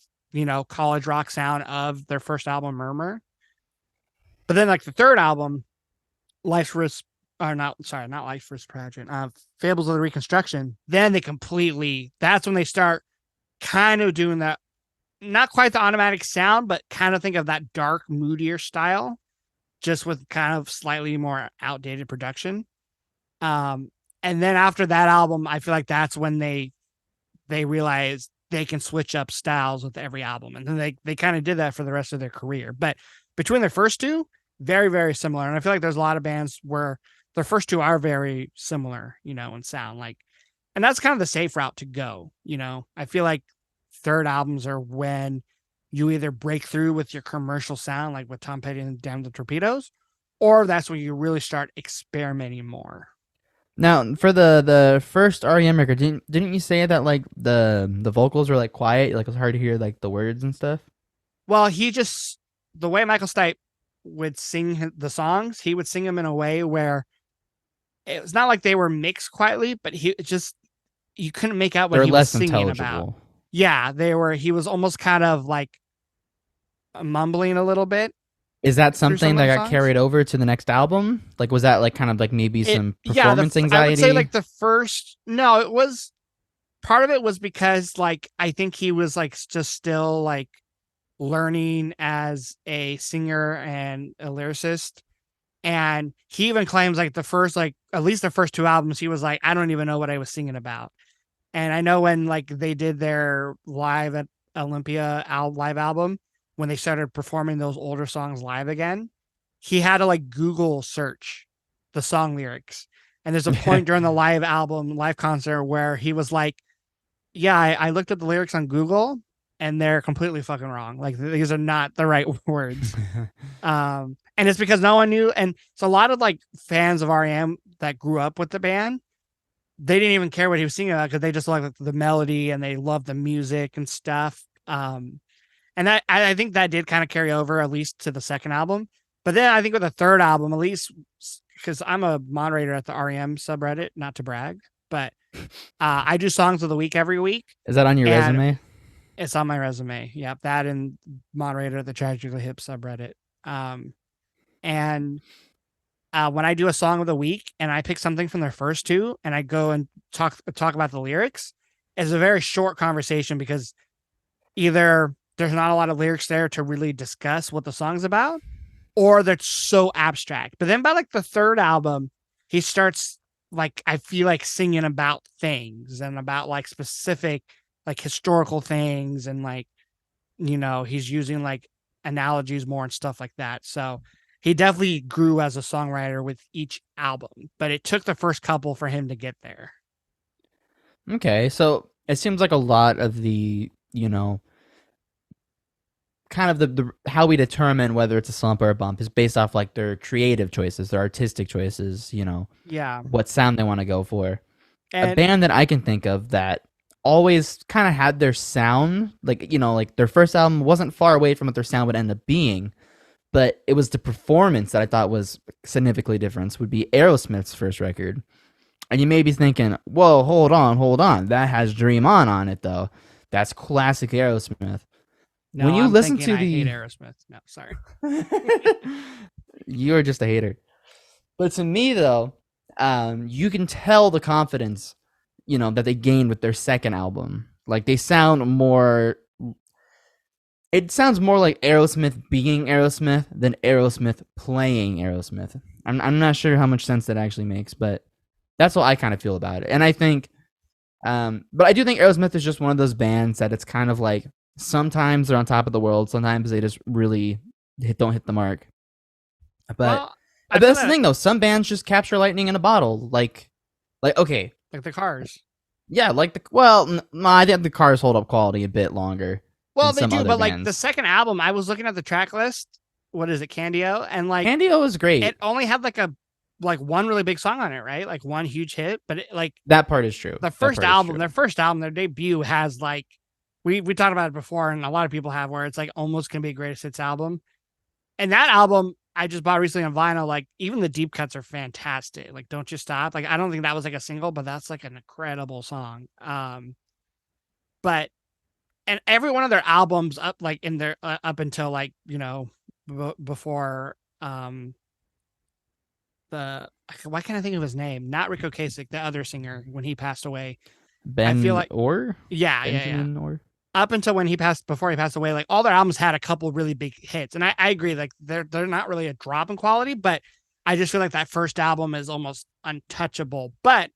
college rock sound of their first album, Murmur. But then like the third album, Life's Risk, or not, sorry, not Life's Risk Pageant, Fables of the Reconstruction, then that's when they start kind of doing that, not quite the automatic sound, but kind of think of that dark, moodier style, just with kind of slightly more outdated production. Um, and then after that album, I feel like that's when they realized they can switch up styles with every album, and then they kind of did that for the rest of their career. But between their first two, very very similar, and I feel like there's a lot of bands where their first two are very similar, in sound, like, and that's kind of the safe route to go. I feel like third albums are when you either break through with your commercial sound, like with Tom Petty and Damn the Torpedoes, or that's when you really start experimenting more. Now, for the first REM record, didn't you say that like the vocals were like quiet, like it was hard to hear like the words and stuff? Well, the way Michael Stipe would sing the songs, he would sing them in a way where it was not like they were mixed quietly, but you couldn't make out what They're he was less singing about. intelligible. Yeah, he was almost kind of like mumbling a little bit Is that through something some of that the got songs. carried over to the next album? Like, was that like kind of like maybe some Yeah, performance I would say anxiety? like the first, no, it was part of it was because like I think he was like just still like learning as a singer and a lyricist. And he even claims like the first, like at least the first two albums, he was like, I don't even know what I was singing about. And I know when like they did their live at Olympia live album, when they started performing those older songs live again, he had to like Google search the song lyrics. And there's a point during the live concert where he was like, yeah, I looked at the lyrics on Google and they're completely fucking wrong. Like these are not the right words. And it's because no one knew. And so a lot of like fans of REM that grew up with the band, they didn't even care what he was singing about because they just liked the melody and they loved the music and stuff. And I think that did kind of carry over at least to the second album. But then I think with the third album, at least because I'm a moderator at the REM subreddit, not to brag, but I do songs of the week every week, Is that on your and resume? it's on my resume. Yep, that and moderator of the Tragically Hip subreddit. And when I do a song of the week and I pick something from their first two and I go and talk about the lyrics, it's a very short conversation because either there's not a lot of lyrics there to really discuss what the song's about, or they're so abstract. But then by like the third album, he starts like I feel like singing about things and about like specific like historical things and like he's using like analogies more and stuff like that. So he definitely grew as a songwriter with each album, but it took the first couple for him to get there. Okay, so it seems like a lot of the, kind of the how we determine whether it's a slump or a bump is based off like their creative choices, their artistic choices, Yeah. what sound they want to go for. A And band that I can think of that always kind of had their sound, like, like their first album wasn't far away from what their sound would end up being, but it was the performance that I thought was significantly different, would be Aerosmith's first record. And you may be thinking, whoa, hold on. That has Dream On it, though. That's classic Aerosmith. When no, you I'm listen thinking to I hate the. Aerosmith. No, sorry. You're just a hater. But to me, though, you can tell the confidence, that they gained with their second album. Like, they sound more. It sounds more like Aerosmith being Aerosmith than Aerosmith playing Aerosmith. I'm not sure how much sense that actually makes, but That's what I kind of feel about it. And I think, but I do think Aerosmith is just one of those bands that it's kind of like sometimes they're on top of the world, sometimes they just really don't hit the mark. But Well, I feel that's the that thing though. Some bands just capture lightning in a bottle. Like okay, like the Cars. yeah, like the well, no, I think the Cars hold up quality a bit longer Well, than they some do, other but like the bands. second album, I was looking at the track list. What is it, Candio? And like Candio is it great. only had like one really big song on it, right? Like one huge hit. But like That part is true. the That first part is album, true. their debut has like we talked about it before, and a lot of people have where it's like almost gonna be a greatest hits album. And that album I just bought recently on vinyl. Like even the deep cuts are fantastic. Like Don't You Stop. Like I don't think that was like a single, but that's like an incredible song. But and every one of their albums up like in their up until like before the why can't I think of his name? Not Rico Kasich, the other singer when he passed away. I feel Ben like Orr, yeah. Benjamin Orr. Up until when before he passed away, like all their albums had a couple really big hits, and I agree, like they're not really a drop in quality, but I just feel like that first album is almost untouchable. But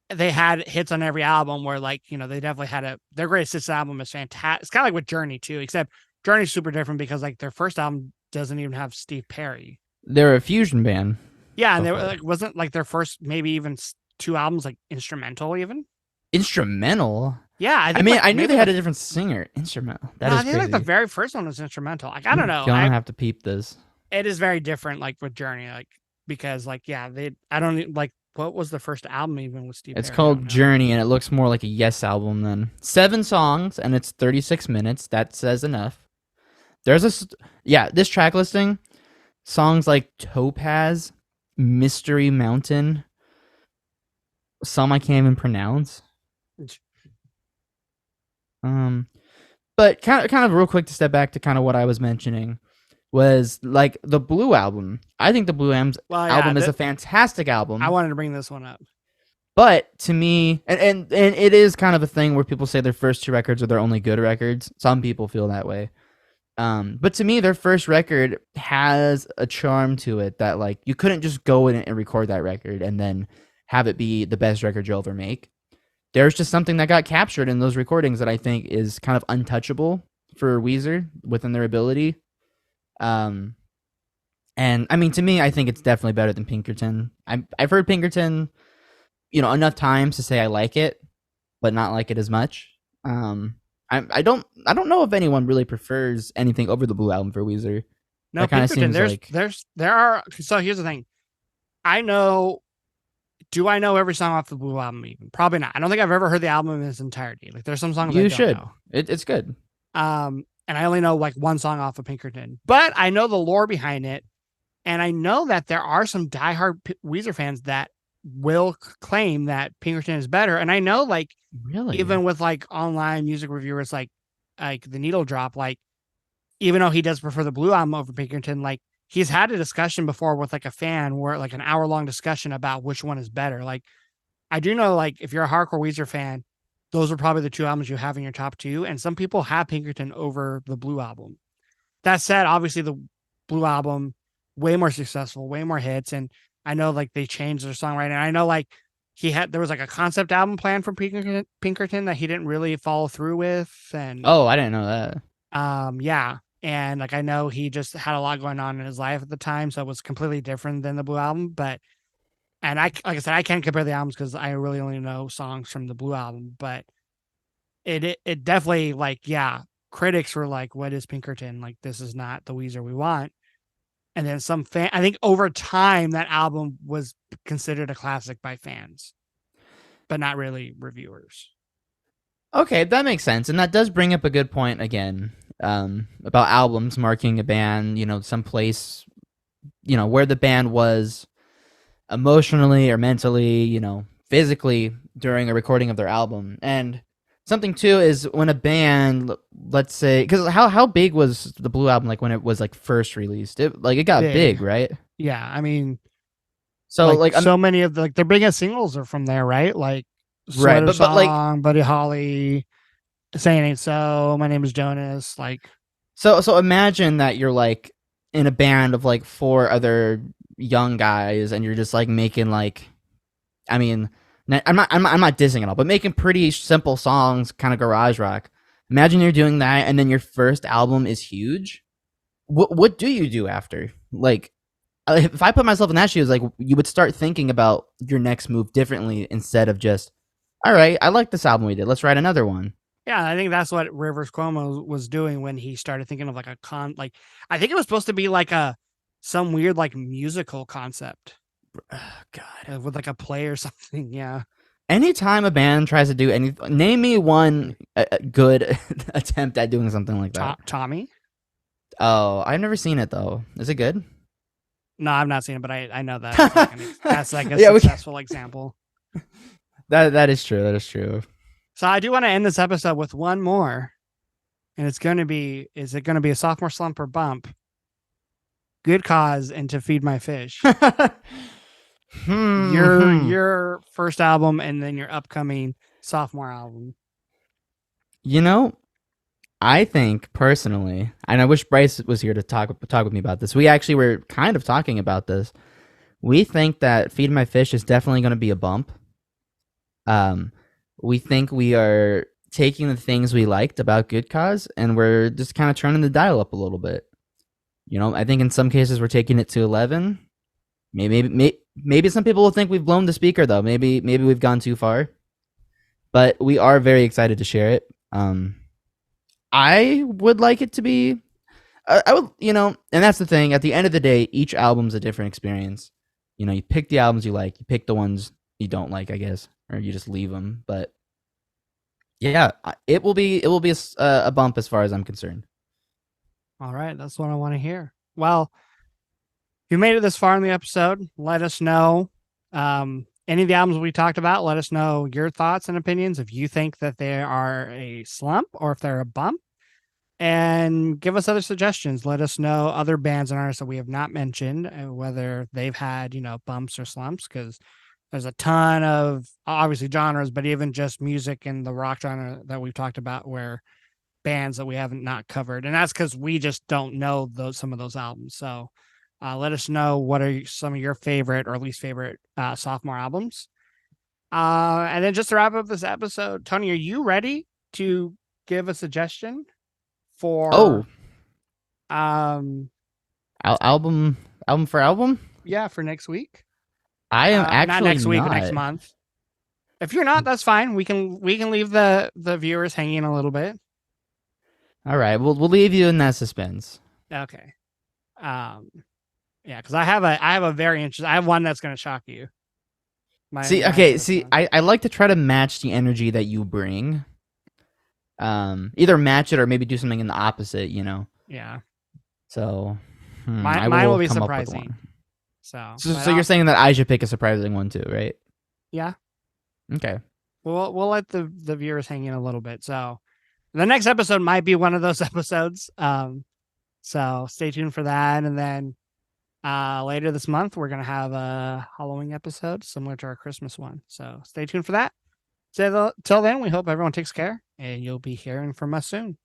they had hits on every album where like they definitely had their greatest hits album is fantastic. It's kind of like with Journey too, except Journey's super different because like their first album doesn't even have Steve Perry. They're a fusion band. Yeah, and they were Before. like wasn't like their first maybe even two albums like instrumental even. Instrumental. Yeah, I I think mean, like I knew maybe they had a different singer. Instrumental. That no, is I think like the crazy. very first one was instrumental. Like I don't know, Gonna have to peep this. it is very different like with Journey, like because like yeah I don't like what was the first album even with Steve It's Perry? I don't called know. Journey, and it looks more like a Yes album than 7 songs, and it's 36 minutes. That says enough. There's this track listing. Songs like Topaz, Mystery Mountain, some I can't even pronounce. But kind of real quick to step back to kind of what I was mentioning was like the Blue album. I think the Blue Well, yeah, album is a fantastic album. I wanted to bring this one up. But to me, and it is kind of a thing where people say their first 2 records are their only good records. Some people feel that way. But to me, their first record has a charm to it that like you couldn't just go in and record that record and then have it be the best record you'll ever make. There's just something that got captured in those recordings that I think is kind of untouchable for Weezer within their ability. And I mean, to me, I think it's definitely better than Pinkerton. I've heard Pinkerton, enough times to say I like it, but not like it as much. I don't know if anyone really prefers anything over the Blue album for Weezer. No, That kind of Pinkerton. seems like There are. So here's the thing. I know. Do I know every song off the Blue album? Even probably not. I don't think I've ever heard the album in its entirety. Like there's some songs I you don't should. know. It's good. And I only know like one song off of Pinkerton, but I know the lore behind it, and I know that there are some diehard Weezer fans that will claim that Pinkerton is better. And I know like Really, even with like online music reviewers like the Needle Drop, like even though he does prefer the Blue album over Pinkerton, like he's had a discussion before with like a fan where like an hour-long discussion about which one is better. Like I do know like if you're a hardcore Weezer fan, those are probably the two albums you have in your top two, and some people have Pinkerton over the Blue album. That said, obviously the Blue album way more successful, way more hits, and I know like they changed their songwriting. I know like there was like a concept album plan for Pinkerton that he didn't really follow through with, and oh, I didn't know that. yeah, and like I know he just had a lot going on in his life at the time, so it was completely different than the Blue album. But and like I said, I can't compare the albums because I really only know songs from the Blue album. But it definitely like yeah, critics were like, "What is Pinkerton? Like this is not the Weezer we want." And then I think over time that album was considered a classic by fans, but not really reviewers. Okay, that makes sense, and that does bring up a good point again about albums marking a band. Someplace, where the band was emotionally or mentally, physically during a recording of their album. And something too is when a band, let's say, because how big was the Blue album like when it was like first released? It got big, right? Yeah, I mean, So like so many of the, like their biggest singles are from there, right? Like right, Sweater but Song, Buddy Holly, Saying Ain't So, My Name Is Jonas. Like so imagine that you're like in a band of like 4 other young guys, and you're just like making like I mean, I'm not dissing at all, but making pretty simple songs, kind of garage rock. Imagine you're doing that, and then your first album is huge. What do you do after? Like, if I put myself in that shoes, like you would start thinking about your next move differently instead of just, all right, I like this album we did. Let's write another one. Yeah, I think that's what Rivers Cuomo was doing when he started thinking of like like I think it was supposed to be like some weird like musical concept God. with like a play or something. Yeah. Anytime a band tries to do anything, name me one good attempt at doing something like that. Tommy? Oh, I've never seen it though. Is it good? No, I've not seen it, but I know that that's like a Yeah, successful example. That is true. That is true. So I do want to end this episode with one more, and it's going to be: is it going to be a sophomore slump or bump? Good Cause and To Feed My Fish. Your first album, and then your upcoming sophomore album. You know, I think personally, and I wish Bryce was here to talk with me about this. We actually were kind of talking about this. We think that Feed My Fish is definitely going to be a bump. We think we are taking the things we liked about Good Cause, and we're just kind of turning the dial up a little bit. You know, I think in some cases we're taking it to 11. Maybe some people will think we've blown the speaker though. Maybe we've gone too far. But we are very excited to share it. I would like it to be. I would, and that's the thing. At the end of the day, each album's a different experience. You pick the albums you like, you pick the ones you don't like, I guess, or you just leave them. But yeah, it will be a bump as far as I'm concerned. All right, that's what I want to hear. Well, if you made it this far in the episode, let us know. Any of the albums we talked about, let us know your thoughts and opinions. If you think that they are a slump or if they're a bump, and give us other suggestions. Let us know other bands and artists that we have not mentioned, whether they've had, bumps or slumps, because there's a ton of obviously genres, but even just music and the rock genre that we've talked about where bands that we haven't not covered. And that's because we just don't know some of those albums. So let us know what are some of your favorite or least favorite sophomore albums. And then just to wrap up this episode, Tony, are you ready to give a suggestion for album for album? Yeah, for next week. I am actually not next week, next month. If you're not, that's fine. We can leave the viewers hanging a little bit. All right, we'll leave you in that suspense. Okay. Yeah, because I have a very interesting. I have one that's going to shock you. I like to try to match the energy that you bring. Either match it or maybe do something in the opposite. Yeah. So mine will be surprising. So you're saying that I should pick a surprising one too, right? Yeah. Okay. We'll let the viewers hang in a little bit. So the next episode might be one of those episodes. So stay tuned for that. And then later this month, we're going to have a Halloween episode similar to our Christmas one. So stay tuned for that. So till then, we hope everyone takes care and you'll be hearing from us soon.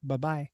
Bye-bye.